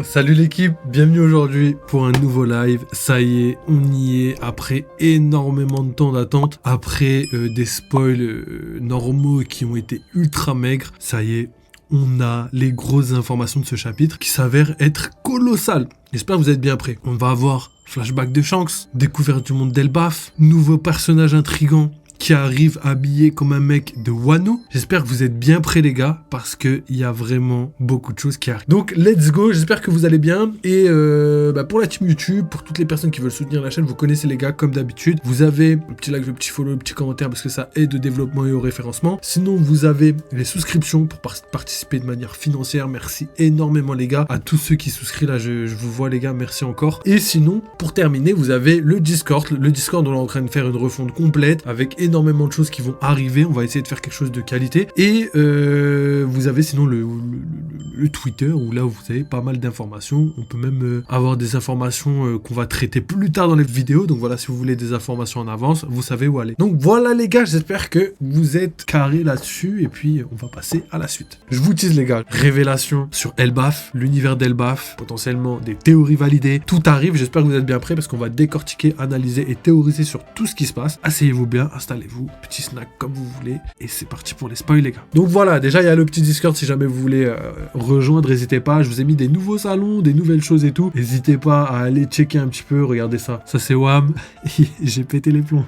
Salut l'équipe, bienvenue aujourd'hui pour un nouveau live. Ça y est, on y est après énormément de temps d'attente, après des spoils normaux qui ont été ultra maigres. Ça y est, on a les grosses informations de ce chapitre qui s'avèrent être colossales. J'espère que vous êtes bien prêts. On va avoir flashback de Shanks, découverte du monde d'Elbaf, nouveau personnage intriguant qui arrive habillé comme un mec de Wano. J'espère que vous êtes bien prêts les gars, parce qu'il y a vraiment beaucoup de choses qui arrivent. Donc let's go, j'espère que vous allez bien. Et pour la team YouTube, pour toutes les personnes qui veulent soutenir la chaîne, vous connaissez les gars comme d'habitude. Vous avez le petit like, le petit follow, le petit commentaire parce que ça aide au développement et au référencement. Sinon vous avez les souscriptions pour participer de manière financière. Merci énormément les gars. À tous ceux qui souscrivent là, je vous vois les gars, merci encore. Et sinon, pour terminer, vous avez le Discord. Le Discord, on est en train de faire une refonte complète avec énormément de choses qui vont arriver. On va essayer de faire quelque chose de qualité. Et vous avez sinon le Twitter où là vous avez pas mal d'informations. On peut même avoir des informations qu'on va traiter plus tard dans les vidéos. Donc voilà, si vous voulez des informations en avance, vous savez où aller. Donc voilà les gars, j'espère que vous êtes carrés là-dessus. Et puis on va passer à la suite. Je vous tease les gars. Révélation sur Elbaf, l'univers d'Elbaf, potentiellement des théories validées. Tout arrive, j'espère que vous êtes bien prêts parce qu'on va décortiquer, analyser et théoriser sur tout ce qui se passe. Asseyez-vous bien, installez-vous, petit snack comme vous voulez, et c'est parti pour les spoils les gars. Donc voilà, déjà il y a le petit Discord si jamais vous voulez rejoindre, n'hésitez pas, je vous ai mis des nouveaux salons, des nouvelles choses et tout, n'hésitez pas à aller checker un petit peu, regardez ça, ça c'est Wham, j'ai pété les plombs.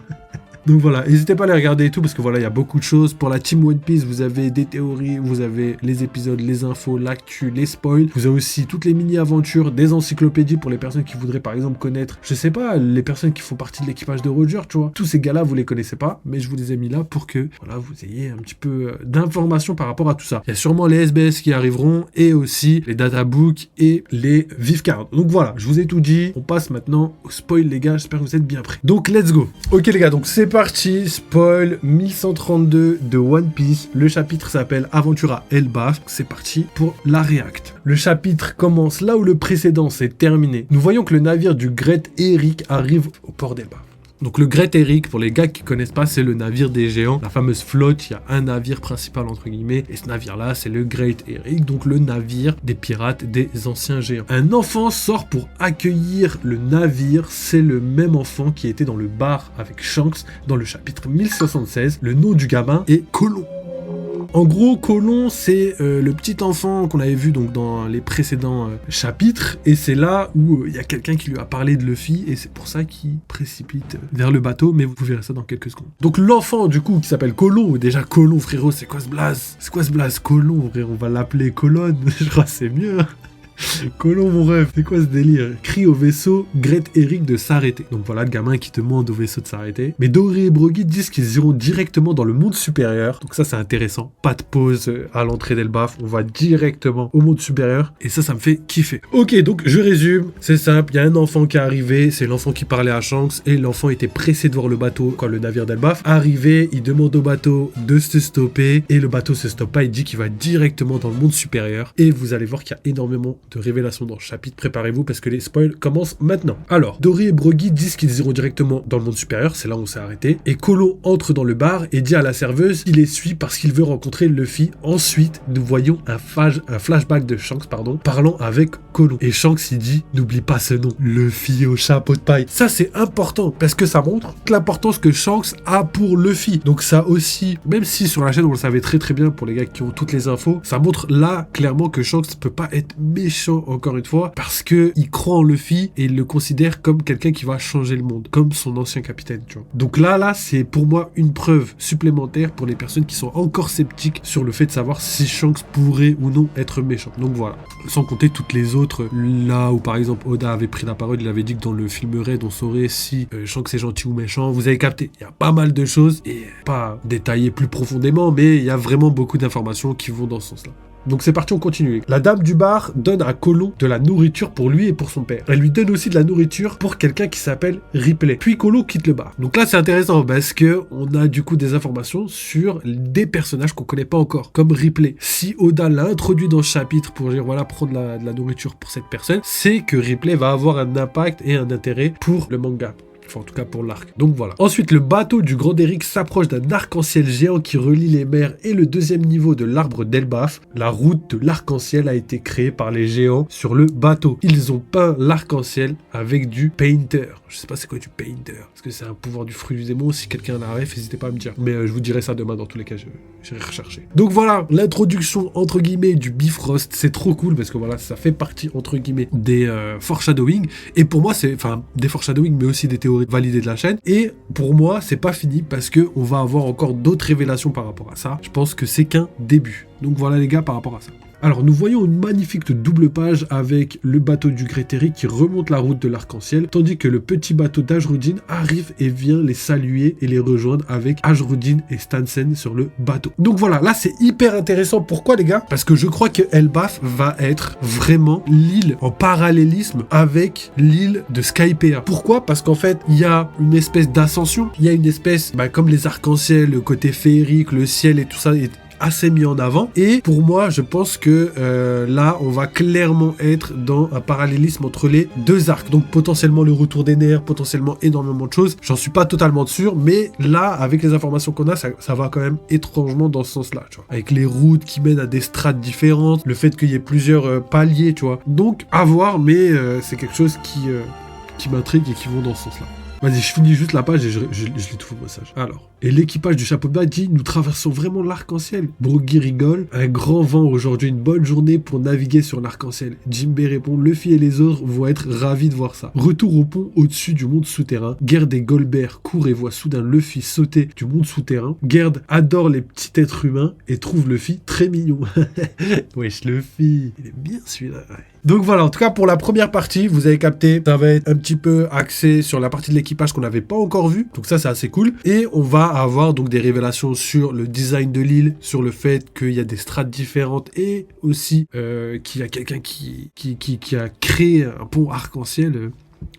Donc voilà, n'hésitez pas à les regarder et tout, parce que voilà, il y a beaucoup de choses. Pour la team One Piece, vous avez des théories, vous avez les épisodes, les infos, l'actu, les spoils. Vous avez aussi toutes les mini-aventures, des encyclopédies pour les personnes qui voudraient par exemple connaître, je sais pas, les personnes qui font partie de l'équipage de Roger, tu vois. Tous ces gars-là, vous les connaissez pas, mais je vous les ai mis là pour que, voilà, vous ayez un petit peu d'informations par rapport à tout ça. Il y a sûrement les SBS qui arriveront, et aussi les databooks et les Vive Cards. Donc voilà, je vous ai tout dit. On passe maintenant au spoil les gars, j'espère que vous êtes bien prêts. Donc let's go. Ok les gars, donc c'est parti, spoil 1132 de One Piece. Le chapitre s'appelle Aventure à Elbaf. C'est parti pour la réact. Le chapitre commence là où le précédent s'est terminé. Nous voyons que le navire du Great Eric arrive au port d'Elbaf. Donc le Great Eric, pour les gars qui connaissent pas, c'est le navire des géants, la fameuse flotte. Il y a un navire principal entre guillemets, et ce navire-là, c'est le Great Eric, donc le navire des pirates des anciens géants. Un enfant sort pour accueillir le navire, c'est le même enfant qui était dans le bar avec Shanks dans le chapitre 1076. Le nom du gamin est Colon. En gros, Colon, c'est le petit enfant qu'on avait vu donc dans les précédents chapitres, et c'est là où il y a quelqu'un qui lui a parlé de Luffy, et c'est pour ça qu'il précipite vers le bateau, mais vous verrez ça dans quelques secondes. Donc l'enfant, du coup, qui s'appelle Colon, déjà Colon, frérot, c'est quoi ce blaze? C'est quoi ce blaze? Colon, frérot, on va l'appeler Colonne, je crois que c'est mieux. Colon mon rêve, c'est quoi ce délire? Crie au vaisseau Great Eric de s'arrêter. Donc voilà le gamin qui demande au vaisseau de s'arrêter. Mais Dory et Broggy disent qu'ils iront directement dans le monde supérieur. Donc ça c'est intéressant. Pas de pause à l'entrée d'Elbaf. On va directement au monde supérieur. Et ça me fait kiffer. Ok, donc je résume. C'est simple. Il y a un enfant qui est arrivé. C'est l'enfant qui parlait à Shanks. Et l'enfant était pressé de voir le bateau, le navire d'Elbaf. Arrivé, il demande au bateau de se stopper. Et le bateau se stoppe pas. Il dit qu'il va directement dans le monde supérieur. Et vous allez voir qu'il y a énormément de révélations dans le chapitre, préparez-vous parce que les spoils commencent maintenant. Alors, Dory et Broggy disent qu'ils iront directement dans le monde supérieur, c'est là où on s'est arrêté, et Colon entre dans le bar et dit à la serveuse qu'il les suit parce qu'il veut rencontrer Luffy. Ensuite, nous voyons un flashback de Shanks, parlant avec Colon. Et Shanks, il dit, n'oublie pas ce nom, Luffy au chapeau de paille. Ça, c'est important parce que ça montre toute l'importance que Shanks a pour Luffy. Donc ça aussi, même si sur la chaîne, on le savait très très bien pour les gars qui ont toutes les infos, ça montre là, clairement, que Shanks peut pas être méchant encore une fois, parce que il croit en Luffy et il le considère comme quelqu'un qui va changer le monde, comme son ancien capitaine, tu vois. Donc là, c'est pour moi une preuve supplémentaire pour les personnes qui sont encore sceptiques sur le fait de savoir si Shanks pourrait ou non être méchant. Donc voilà. Sans compter toutes les autres, là où par exemple Oda avait pris la parole, il avait dit que dans le film Raid, on saurait si Shanks est gentil ou méchant. Vous avez capté, il y a pas mal de choses, et pas détaillées plus profondément, mais il y a vraiment beaucoup d'informations qui vont dans ce sens-là. Donc c'est parti, on continue. La dame du bar donne à Colon de la nourriture pour lui et pour son père. Elle lui donne aussi de la nourriture pour quelqu'un qui s'appelle Ripley. Puis Colon quitte le bar. Donc là c'est intéressant parce que on a du coup des informations sur des personnages qu'on connaît pas encore, comme Ripley. Si Oda l'a introduit dans ce chapitre pour dire voilà, prendre de la nourriture pour cette personne, c'est que Ripley va avoir un impact et un intérêt pour le manga. Enfin, en tout cas pour l'arc. Donc voilà. Ensuite, le bateau du Grand Eric s'approche d'un arc-en-ciel géant qui relie les mers et le deuxième niveau de l'arbre d'Elbaf. La route de l'arc-en-ciel a été créée par les géants sur le bateau. Ils ont peint l'arc-en-ciel avec du painter. Je sais pas c'est quoi du painter. Est-ce que c'est un pouvoir du fruit du démon? Si quelqu'un a la ref, n'hésitez pas à me dire. Mais je vous dirai ça demain dans tous les cas, j'irai rechercher. Donc voilà, l'introduction entre guillemets du Bifrost, c'est trop cool parce que voilà, ça fait partie entre guillemets des foreshadowing. Et pour moi, c'est des foreshadowing, mais aussi des théories validées de la chaîne. Et pour moi, c'est pas fini parce que on va avoir encore d'autres révélations par rapport à ça. Je pense que c'est qu'un début. Donc voilà les gars par rapport à ça. Alors nous voyons une magnifique double page avec le bateau du Grétéric qui remonte la route de l'arc-en-ciel, tandis que le petit bateau d'Ajrudin arrive et vient les saluer et les rejoindre avec Ajrudin et Stansen sur le bateau. Donc voilà, là c'est hyper intéressant. Pourquoi les gars? Parce que je crois que Elbaf va être vraiment l'île en parallélisme avec l'île de Skypiea. Pourquoi? Parce qu'en fait, il y a une espèce d'ascension, il y a une espèce, comme les arcs-en-ciel, le côté féerique, le ciel et tout ça est assez mis en avant, et pour moi je pense que là on va clairement être dans un parallélisme entre les deux arcs, donc potentiellement le retour des nerfs, potentiellement énormément de choses, j'en suis pas totalement sûr, mais là avec les informations qu'on a, ça va quand même étrangement dans ce sens là, tu vois, avec les routes qui mènent à des strates différentes, le fait qu'il y ait plusieurs paliers, tu vois, donc à voir, mais c'est quelque chose qui m'intrigue et qui vont dans ce sens là. Vas-y, je finis juste la page et je lis tout le message. Alors, et l'équipage du chapeau de paille dit « Nous traversons vraiment l'arc-en-ciel ». Broggy rigole. « Un grand vent aujourd'hui, une bonne journée pour naviguer sur l'arc-en-ciel ». Jinbei répond « Luffy et les autres vont être ravis de voir ça ». Retour au pont au-dessus du monde souterrain. Gerd et Goldberg courent et voient soudain Luffy sauter du monde souterrain. Gerd adore les petits êtres humains et trouve Luffy très mignon. Wesh, Luffy, il est bien celui-là. Ouais. Donc voilà, en tout cas pour la première partie, vous avez capté, ça va être un petit peu axé sur la partie de l'équipage qu'on n'avait pas encore vue, donc ça c'est assez cool, et on va avoir donc des révélations sur le design de l'île, sur le fait qu'il y a des strates différentes, et aussi qu'il y a quelqu'un qui a créé un pont arc-en-ciel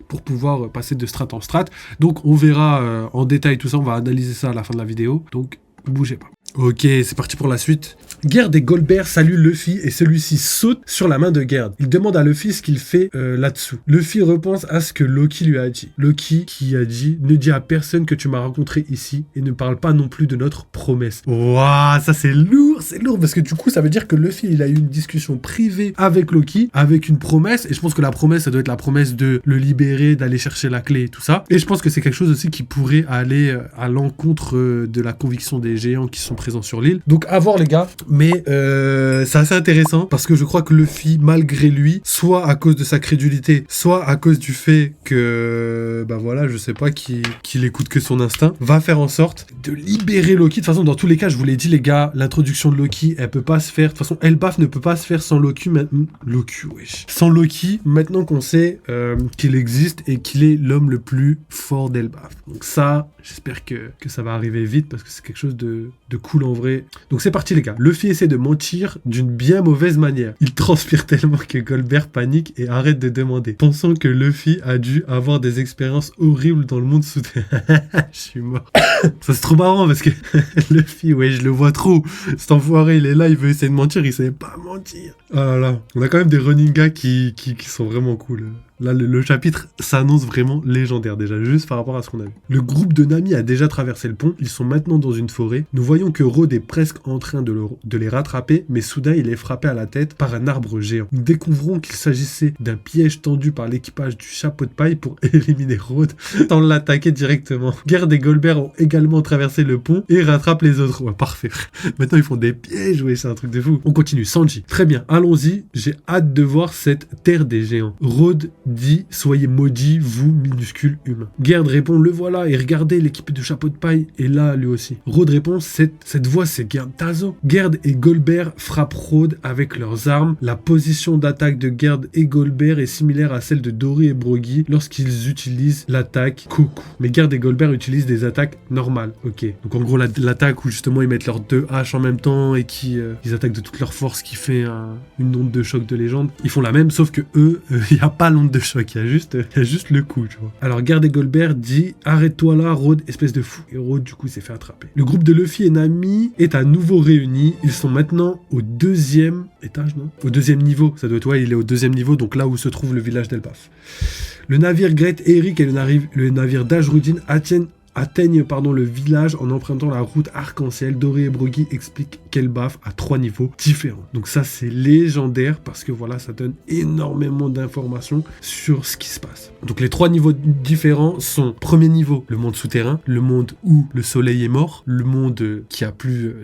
pour pouvoir passer de strate en strate. Donc on verra en détail tout ça, on va analyser ça à la fin de la vidéo, donc bougez pas. Ok, c'est parti pour la suite. Gerd et Goldberg saluent Luffy et celui-ci saute sur la main de Gerd. Il demande à Luffy ce qu'il fait là-dessous. Luffy repense à ce que Loki lui a dit. Loki qui a dit « Ne dis à personne que tu m'as rencontré ici et ne parle pas non plus de notre promesse. » Waouh, ça c'est lourd parce que du coup ça veut dire que Luffy il a eu une discussion privée avec Loki avec une promesse, et je pense que la promesse ça doit être la promesse de le libérer, d'aller chercher la clé et tout ça. Et je pense que c'est quelque chose aussi qui pourrait aller à l'encontre de la conviction des géants qui sont présents sur l'île. Donc à voir les gars. Mais c'est assez intéressant parce que je crois que Luffy, malgré lui, soit à cause de sa crédulité, soit à cause du fait que, voilà, je sais pas, qu'il écoute que son instinct, va faire en sorte de libérer Loki. De toute façon, dans tous les cas, je vous l'ai dit les gars, l'introduction de Loki, elle peut pas se faire. De toute façon, Elbaf ne peut pas se faire sans Loki. Sans Loki, maintenant qu'on sait qu'il existe et qu'il est l'homme le plus fort d'Elbaf. Donc ça, j'espère que ça va arriver vite parce que c'est quelque chose de cool en vrai. Donc c'est parti les gars. Luffy essaie de mentir d'une bien mauvaise manière. Il transpire tellement que Goldberg panique et arrête de demander, pensant que Luffy a dû avoir des expériences horribles dans le monde souterrain. Je suis mort. Ça c'est trop marrant parce que Luffy, ouais, je le vois trop. Cet enfoiré, il est là, il veut essayer de mentir, il sait pas mentir. Oh là là. On a quand même des running gags qui sont vraiment cool. Là, le chapitre s'annonce vraiment légendaire déjà, juste par rapport à ce qu'on a vu. Le groupe de Nami a déjà traversé le pont, ils sont maintenant dans une forêt. Nous voyons que Rhodes est presque en train de les rattraper, mais soudain il est frappé à la tête par un arbre géant. Nous découvrons qu'il s'agissait d'un piège tendu par l'équipage du chapeau de paille pour éliminer Rhodes sans l'attaquer directement. Gerd et Goldberg ont également traversé le pont et rattrapent les autres. Ouais, parfait. Maintenant ils font des pièges, ouais, c'est un truc de fou. On continue, Sanji. Très bien, allons-y, j'ai hâte de voir cette terre des géants. Rhodes dit « Soyez maudits, vous, minuscules humains ». Gerd répond « Le voilà, et regardez, l'équipe de chapeau de paille est là, lui aussi ». Rhodes répond « Cette voix, c'est Gerd Tazo ». Gerd et Goldberg frappent Rhodes avec leurs armes. La position d'attaque de Gerd et Goldberg est similaire à celle de Dory et Broggy lorsqu'ils utilisent l'attaque Koku. Mais Gerd et Goldberg utilisent des attaques normales. Ok. Donc en gros, l'attaque où justement ils mettent leurs deux haches en même temps et ils attaquent de toute leur force qui fait une onde de choc de légende. Ils font la même, sauf que eux, il n'y a pas l'onde de choc, il y a juste le coup, tu vois. Alors Gerd et Goldberg dit « Arrête-toi là, Rhodes, espèce de fou ». Et Rhodes, du coup, s'est fait attraper. Le groupe de Luffy et Nami est à nouveau réuni. Ils sont maintenant au deuxième étage, non ? Au deuxième niveau. Ça doit être, ouais, il est au deuxième niveau, donc là où se trouve le village d'Elbaf. Le navire Great Eric et le navire Dajrudin atteignent le village en empruntant la route arc-en-ciel. Doré et Broggy expliquent qu'Elbaf a 3 niveaux différents. Donc ça, c'est légendaire parce que voilà, ça donne énormément d'informations sur ce qui se passe. Donc les 3 niveaux différents sont: premier niveau, le monde souterrain, le monde où le soleil est mort, le monde qui a plus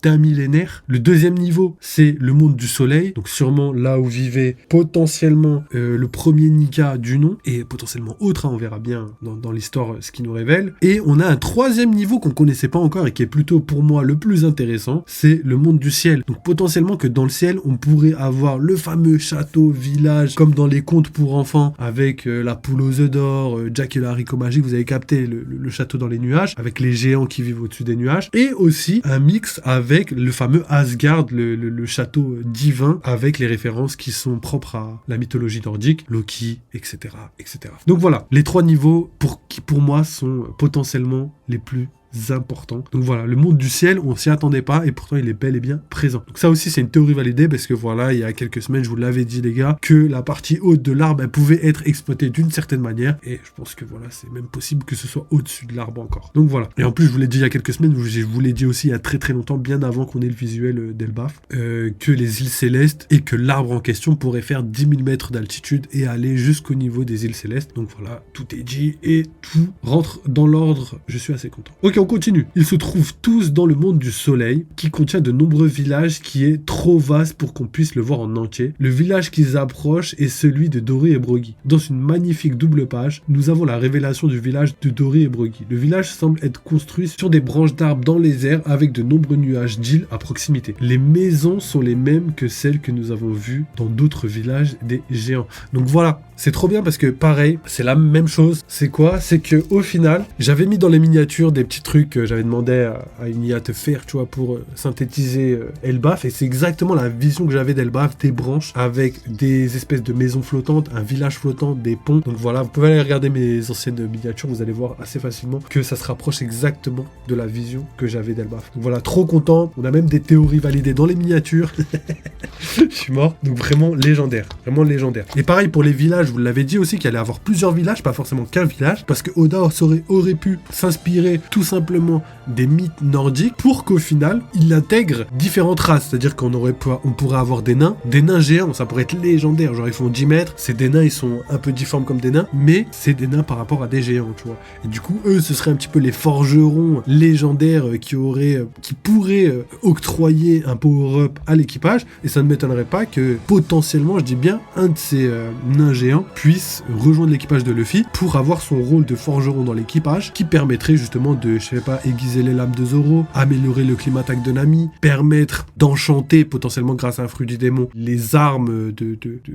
d'un millénaire. Le deuxième niveau, c'est le monde du soleil, donc sûrement là où vivait potentiellement le premier Nika du nom, et potentiellement autre, on verra bien dans l'histoire ce qui nous révèle. Et on a un troisième niveau qu'on connaissait pas encore et qui est plutôt pour moi le plus intéressant, c'est le monde du ciel. Donc potentiellement que dans le ciel, on pourrait avoir le fameux château, village, comme dans les contes pour enfants, avec la poule aux œufs d'or, Jack et le haricot magique, vous avez capté le château dans les nuages, avec les géants qui vivent au-dessus des nuages, et aussi un mix avec le fameux Asgard, le château divin, avec les références qui sont propres à la mythologie nordique, Loki, etc., etc. Donc voilà, les 3 niveaux qui pour moi sont potentiellement les plus importants. Donc voilà, le monde du ciel, on s'y attendait pas et pourtant il est bel et bien présent. Donc ça aussi c'est une théorie validée parce que voilà, il y a quelques semaines je vous l'avais dit les gars, que la partie haute de l'arbre elle pouvait être exploitée d'une certaine manière et je pense que voilà, c'est même possible que ce soit au-dessus de l'arbre encore. Donc voilà. Et en plus je vous l'ai dit il y a quelques semaines, je vous l'ai dit aussi il y a très très longtemps, bien avant qu'on ait le visuel d'Elbaf, que les îles célestes et que l'arbre en question pourrait faire 10 000 mètres d'altitude et aller jusqu'au niveau des îles célestes. Donc voilà, tout est dit et tout rentre dans l'ordre. Je suis assez content. Ok, on continue. Ils se trouvent tous dans le monde du soleil, qui contient de nombreux villages, qui est trop vaste pour qu'on puisse le voir en entier. Le village qu'ils approchent est celui de Doré et Broggy. Dans une magnifique double page, nous avons la révélation du village de Doré et Broggy. Le village semble être construit sur des branches d'arbres dans les airs, avec de nombreux nuages d'îles à proximité. Les maisons sont les mêmes que celles que nous avons vues dans d'autres villages des géants. Donc voilà, c'est trop bien parce que pareil, c'est la même chose. C'est quoi? C'est que au final, j'avais mis dans les miniatures des petits trucs que j'avais demandé à une IA de faire, tu vois, pour synthétiser Elbaf, et c'est exactement la vision que j'avais d'Elbaf, des branches avec des espèces de maisons flottantes, un village flottant, des ponts. Donc voilà, vous pouvez aller regarder mes anciennes miniatures, vous allez voir assez facilement que ça se rapproche exactement de la vision que j'avais d'Elbaf. Donc voilà, trop content. On a même des théories validées dans les miniatures. Je suis mort. Donc vraiment légendaire, vraiment légendaire. Et pareil pour les villages, vous l'avez dit aussi qu'il allait avoir plusieurs villages, pas forcément qu'un village, parce que Oda aurait pu s'inspirer tout simplement des mythes nordiques pour qu'au final il intègre différentes races, c'est-à-dire qu'on pourrait avoir des nains géants, ça pourrait être légendaire, genre ils font 10 mètres, c'est des nains, ils sont un peu difformes comme des nains, mais c'est des nains par rapport à des géants, tu vois. Et du coup eux ce serait un petit peu les forgerons légendaires qui pourraient octroyer un power-up à l'équipage, et ça ne m'étonnerait pas que potentiellement, je dis bien, un de ces nains géants puisse rejoindre l'équipage de Luffy pour avoir son rôle de forgeron dans l'équipage, qui permettrait justement de, je sais pas, aiguiser les lames de Zoro, améliorer le climat attaque de Nami, permettre d'enchanter potentiellement grâce à un fruit du démon les armes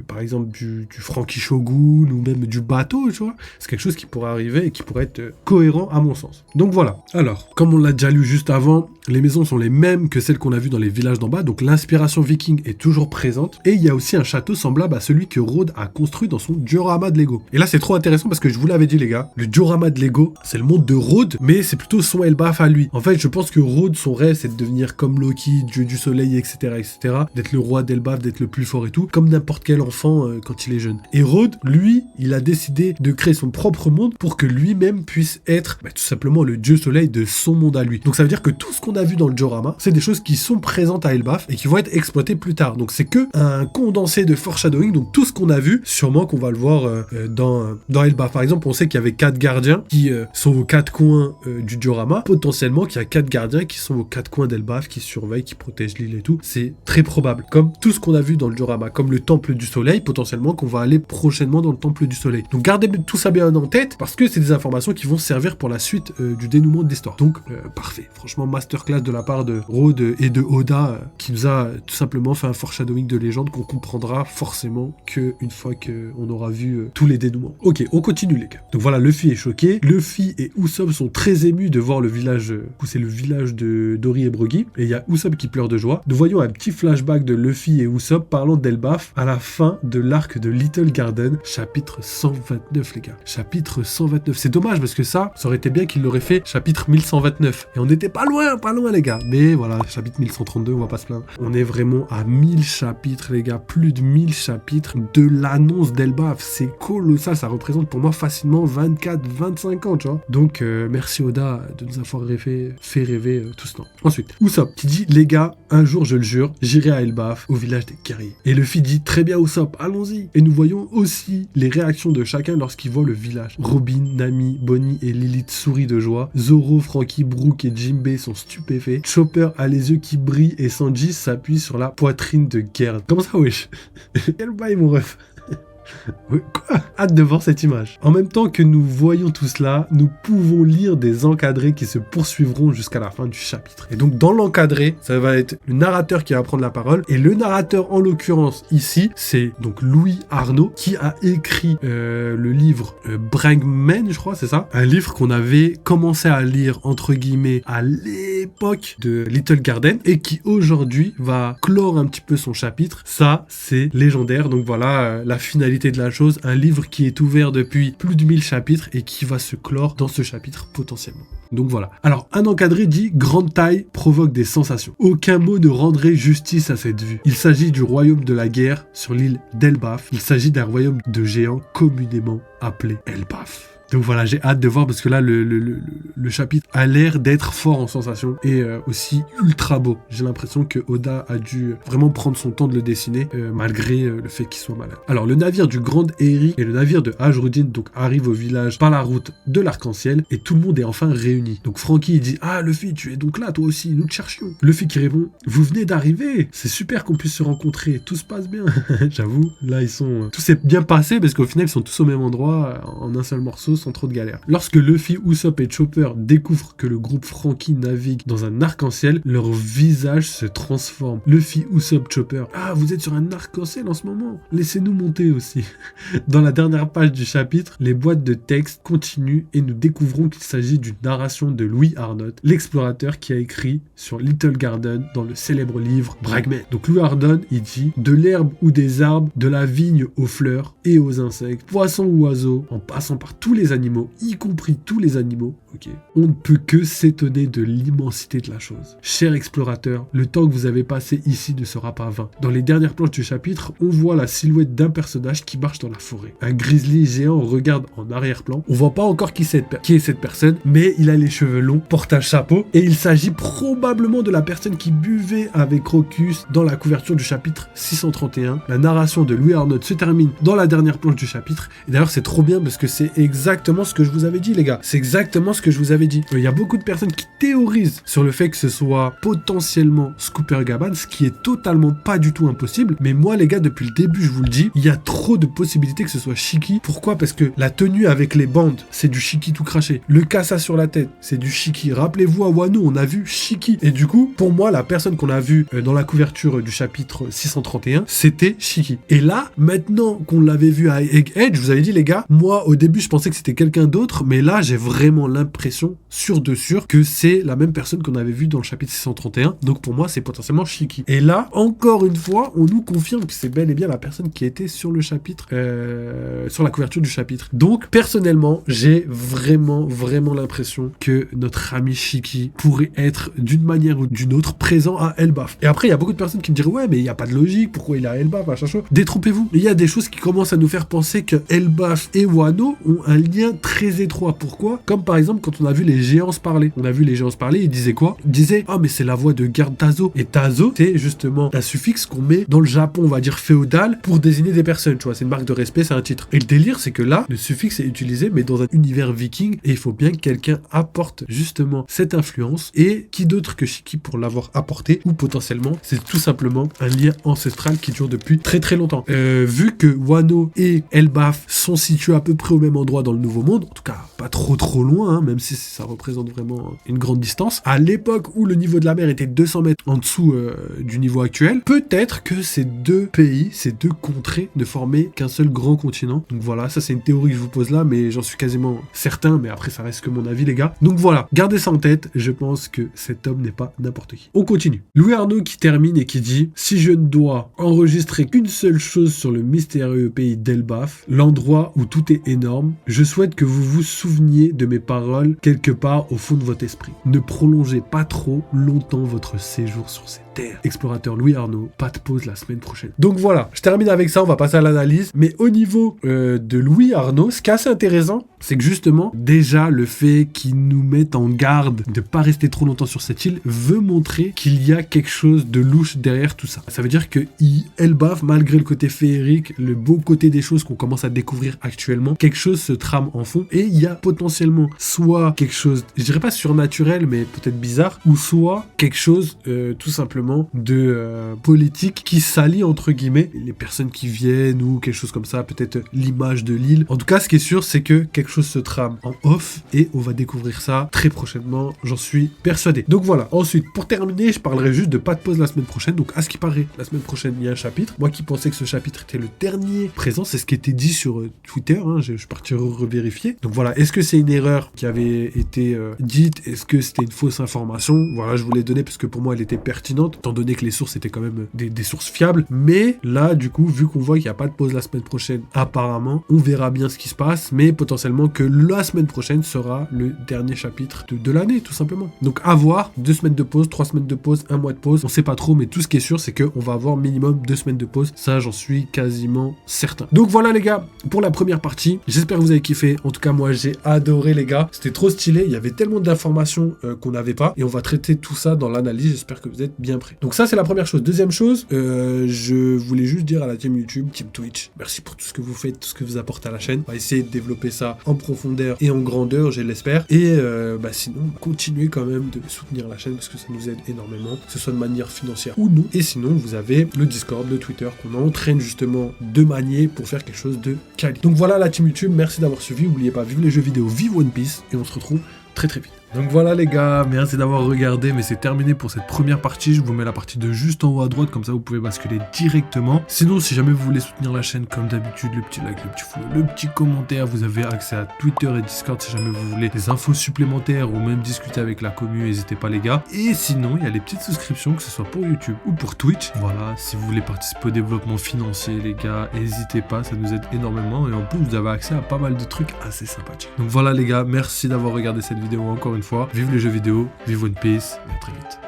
par exemple du Franky Shogun ou même du bateau, tu vois. C'est quelque chose qui pourrait arriver et qui pourrait être cohérent à mon sens. Donc voilà. Alors, comme on l'a déjà lu juste avant, les maisons sont les mêmes que celles qu'on a vues dans les villages d'en bas, donc l'inspiration viking est toujours présente, et il y a aussi un château semblable à celui que Road a construit dans son diorama de Lego. Et là c'est trop intéressant parce que je vous l'avais dit les gars, le diorama de Lego, c'est le monde de Road, mais c'est plutôt son Elbaf à lui. En fait, je pense que Road, son rêve, c'est de devenir comme Loki, dieu du soleil, etc., d'être le roi d'Elbaf, d'être le plus fort et tout, comme n'importe quel enfant quand il est jeune. Et Road, lui, il a décidé de créer son propre monde pour que lui-même puisse être tout simplement le dieu soleil de son monde à lui. Donc ça veut dire que tout ce qu'on a vu dans le diorama, c'est des choses qui sont présentes à Elbaf et qui vont être exploitées plus tard. Donc c'est que un condensé de foreshadowing, donc tout ce qu'on a vu, sûrement qu'on va le voir dans Elbaf. Par exemple, on sait qu'il y avait 4 gardiens qui sont aux 4 coins du diorama, potentiellement qu'il y a 4 gardiens qui sont aux 4 coins d'Elbaf, qui surveillent, qui protègent l'île et tout. C'est très probable. Comme tout ce qu'on a vu dans le diorama, comme le temple du soleil, potentiellement qu'on va aller prochainement dans le temple du soleil. Donc gardez tout ça bien en tête, parce que c'est des informations qui vont servir pour la suite du dénouement de l'histoire. Donc parfait. Franchement, masterclass de la part de Road et de Oda, qui nous a tout simplement fait un foreshadowing de légende qu'on comprendra forcément qu'une fois qu'on aura vu tous les dénouements. Ok, on continue les gars. Donc voilà, Luffy est choqué. Luffy et Usopp sont très émus de voir le village, c'est le village de Dory et Broggy, et il y a Usopp qui pleure de joie. Nous voyons un petit flashback de Luffy et Usopp parlant d'Elbaf à la fin de l'arc de Little Garden, chapitre 129 les gars. Chapitre 129. C'est dommage parce que ça aurait été bien qu'il l'aurait fait chapitre 1129. Et on n'était pas loin les gars. Mais voilà, chapitre 1132, on va pas se plaindre. On est vraiment à 1000 chapitres les gars, plus de 1000 chapitres de l'annonce d'Elbaf. C'est colossal, ça représente pour moi facilement 24-25 ans, tu vois. Donc merci Oda de nous avoir fait rêver tout ce temps. Ensuite, Usopp qui dit, les gars, un jour je le jure, j'irai à Elbaf, au village des guerriers. Et Luffy dit, très bien Usopp, allons-y. Et nous voyons aussi les réactions de chacun lorsqu'ils voient le village. Robin, Nami, Bonnie et Lilith sourient de joie. Zoro, Franky, Brook et Jinbei sont stupéfaits. Chopper a les yeux qui brillent et Sanji s'appuie sur la poitrine de Gerd. Comment ça, wesh? Quel bail mon ref? Quoi? Hâte de voir cette image. En même temps que nous voyons tout cela, nous pouvons lire des encadrés qui se poursuivront jusqu'à la fin du chapitre. Et donc dans l'encadré, ça va être le narrateur qui va prendre la parole. Et le narrateur en l'occurrence ici, c'est donc Louis Arnaud qui a écrit le livre Bragman, je crois, c'est ça? Un livre qu'on avait commencé à lire entre guillemets à l'époque de Little Garden et qui aujourd'hui va clore un petit peu son chapitre. Ça, c'est légendaire. Donc voilà la finalité de la chose, un livre qui est ouvert depuis plus de 1000 chapitres et qui va se clore dans ce chapitre potentiellement. Donc voilà. Alors, un encadré dit « Grande taille provoque des sensations. Aucun mot ne rendrait justice à cette vue. Il s'agit du royaume de la guerre sur l'île d'Elbaf. Il s'agit d'un royaume de géants communément appelé Elbaf. » Donc voilà, j'ai hâte de voir parce que là, le chapitre a l'air d'être fort en sensation et aussi ultra beau. J'ai l'impression que Oda a dû vraiment prendre son temps de le dessiner malgré le fait qu'il soit malade. Alors, le navire du Grand Eri et le navire de Ajrudin donc arrivent au village par la route de l'Arc-en-Ciel et tout le monde est enfin réuni. Donc Franky il dit « Ah Luffy, tu es donc là toi aussi, nous te cherchions. » Luffy qui répond « Vous venez d'arriver, c'est super qu'on puisse se rencontrer, tout se passe bien. » J'avoue, là ils sont... Tout s'est bien passé parce qu'au final ils sont tous au même endroit en un seul morceau sans trop de galère. Lorsque Luffy, Usopp et Chopper découvrent que le groupe Franky navigue dans un arc-en-ciel, leur visage se transforme. Luffy, Usopp, Chopper. Ah, vous êtes sur un arc-en-ciel en ce moment. Laissez-nous monter aussi. Dans la dernière page du chapitre, les boîtes de texte continuent et nous découvrons qu'il s'agit d'une narration de Louis Arnott, l'explorateur qui a écrit sur Little Garden dans le célèbre livre Bragman. Donc Louis Arnott, il dit « De l'herbe ou des arbres, de la vigne aux fleurs et aux insectes, poissons ou oiseaux, en passant par tous les animaux, y compris tous les animaux, ok, on ne peut que s'étonner de l'immensité de la chose. Cher explorateur, le temps que vous avez passé ici ne sera pas vain. Dans les dernières planches du chapitre, on voit la silhouette d'un personnage qui marche dans la forêt. Un grizzly géant regarde en arrière-plan. On voit pas encore qui est cette personne, mais il a les cheveux longs, porte un chapeau, et il s'agit probablement de la personne qui buvait avec Crocus dans la couverture du chapitre 631. La narration de Louis Arnott se termine dans la dernière planche du chapitre, et d'ailleurs c'est trop bien parce que c'est exactement ce que je vous avais dit les gars, c'est exactement ce que je vous avais dit. Il y a beaucoup de personnes qui théorisent sur le fait que ce soit potentiellement Scooper Gaban, ce qui est totalement pas du tout impossible, mais moi les gars depuis le début je vous le dis, il y a trop de possibilités que ce soit Shiki. Pourquoi? Parce que la tenue avec les bandes, c'est du Shiki tout craché. Le cassa sur la tête, c'est du Shiki. Rappelez-vous à Wano, on a vu Shiki. Et du coup, pour moi, la personne qu'on a vue dans la couverture du chapitre 631, c'était Shiki. Et là, maintenant qu'on l'avait vu à Egghead, je vous avais dit les gars, moi au début je pensais que c'était quelqu'un d'autre, mais là j'ai vraiment l'impression, sûr de sûr, que c'est la même personne qu'on avait vue dans le chapitre 631. Donc pour moi, c'est potentiellement Shiki. Et là, encore une fois, on nous confirme que c'est bel et bien la personne qui était sur le chapitre, sur la couverture du chapitre. Donc personnellement, j'ai vraiment l'impression que notre ami Shiki pourrait être d'une manière ou d'une autre présent à Elbaf. Et après, il y a beaucoup de personnes qui me diraient ouais, mais il n'y a pas de logique, pourquoi il est à Elbaf, machin chose. Détrompez-vous. Il y a des choses qui commencent à nous faire penser que Elbaf et Wano ont un lien très étroit. Pourquoi? Comme par exemple quand on a vu les géants se parler. On a vu les géants se parler, ils disaient quoi? Ils disaient ah mais c'est la voix de Garde Tazo. Et Tazo, c'est justement un suffixe qu'on met dans le Japon, on va dire féodal, pour désigner des personnes, tu vois, c'est une marque de respect, c'est un titre. Et le délire, c'est que là, le suffixe est utilisé, mais dans un univers viking, et il faut bien que quelqu'un apporte justement cette influence, et qui d'autre que Shiki pour l'avoir apporté, ou potentiellement, c'est tout simplement un lien ancestral qui dure depuis très longtemps. Vu que Wano et Elbaf sont situés à peu près au même endroit dans le Nouveau Monde, en tout cas pas trop loin, hein, même si ça représente vraiment une grande distance. À l'époque où le niveau de la mer était 200 mètres en dessous du niveau actuel, peut-être que ces deux pays, ces deux contrées ne formaient qu'un seul grand continent. Donc voilà, ça c'est une théorie que je vous pose là, mais j'en suis quasiment certain, mais après ça reste que mon avis les gars. Donc voilà, gardez ça en tête, je pense que cet homme n'est pas n'importe qui. On continue. Louis Arnaud qui termine et qui dit: si je ne dois enregistrer qu'une seule chose sur le mystérieux pays d'Elbaf, l'endroit où tout est énorme, je souhaite que vous vous souveniez de mes paroles quelque part au fond de votre esprit. Ne prolongez pas trop longtemps votre séjour sur ces terres. Explorateur Louis Arnaud, pas de pause la semaine prochaine. Donc voilà, je termine avec ça, on va passer à l'analyse. Mais au niveau de Louis Arnaud, ce qui est assez intéressant, c'est que justement, déjà le fait qu'il nous mette en garde de pas rester trop longtemps sur cette île veut montrer qu'il y a quelque chose de louche derrière tout ça. Ça veut dire que Elbaf, malgré le côté féerique, le beau côté des choses qu'on commence à découvrir actuellement, quelque chose se trame en fond et il y a potentiellement soit quelque chose, je dirais pas surnaturel, mais peut-être bizarre, ou soit quelque chose tout simplement de politique qui s'allie entre guillemets les personnes qui viennent ou quelque chose comme ça, peut-être l'image de l'île. En tout cas, ce qui est sûr, c'est que quelque chose se trame en off et on va découvrir ça très prochainement, j'en suis persuadé. Donc voilà, ensuite, pour terminer, je parlerai juste de pas de pause la semaine prochaine. Donc à ce qui paraît, la semaine prochaine, il y a un chapitre. Moi qui pensais que ce chapitre était le dernier présent, c'est ce qui était dit sur Twitter, hein, je suis parti revérifier. Donc voilà, est-ce que c'est une erreur qui avait été dite? Est-ce que c'était une fausse information? Voilà, je vous l'ai donné parce que pour moi, elle était pertinente, étant donné que les sources étaient quand même des sources fiables. Mais là, du coup, vu qu'on voit qu'il n'y a pas de pause la semaine prochaine, apparemment, on verra bien ce qui se passe, mais potentiellement que la semaine prochaine sera le dernier chapitre de l'année, tout simplement. Donc à voir, 2 semaines de pause, 3 semaines de pause, 1 mois de pause, on sait pas trop, mais tout ce qui est sûr, c'est qu'on va avoir minimum 2 semaines de pause. Ça, j'en suis quasiment certain. Donc voilà les gars, pour la première partie, j'espère que vous avez kiffé. En tout cas, moi, j'ai adoré les gars. C'était trop stylé, il y avait tellement d'informations qu'on n'avait pas, et on va traiter tout ça dans l'analyse. J'espère que vous êtes bien prêts. Donc ça, c'est la première chose. Deuxième chose, je voulais juste dire à la team YouTube, team Twitch, merci pour tout ce que vous faites, tout ce que vous apportez à la chaîne. On va essayer de développer ça en profondeur et en grandeur, je l'espère. Et sinon, continuez quand même de soutenir la chaîne parce que ça nous aide énormément, que ce soit de manière financière ou non. Et sinon, vous avez le Discord, le Twitter qu'on entraîne justement de manier pour faire quelque chose de quali. Donc voilà la team YouTube, merci d'avoir suivi. N'oubliez pas, vive les jeux vidéo, vive One Piece et on se retrouve très vite. Donc voilà les gars, merci d'avoir regardé, mais c'est terminé pour cette première partie. Je vous mets la partie de juste en haut à droite, comme ça vous pouvez basculer directement. Sinon, si jamais vous voulez soutenir la chaîne, comme d'habitude, le petit like, le petit follow, le petit commentaire, vous avez accès à Twitter et Discord si jamais vous voulez des infos supplémentaires ou même discuter avec la commu, n'hésitez pas les gars. Et sinon, il y a les petites souscriptions, que ce soit pour YouTube ou pour Twitch. Voilà, si vous voulez participer au développement financier les gars, n'hésitez pas, ça nous aide énormément. Et en plus, vous avez accès à pas mal de trucs assez sympathiques. Donc voilà les gars, merci d'avoir regardé cette vidéo encore une fois. Vive les jeux vidéo, vive One Piece, et à très vite.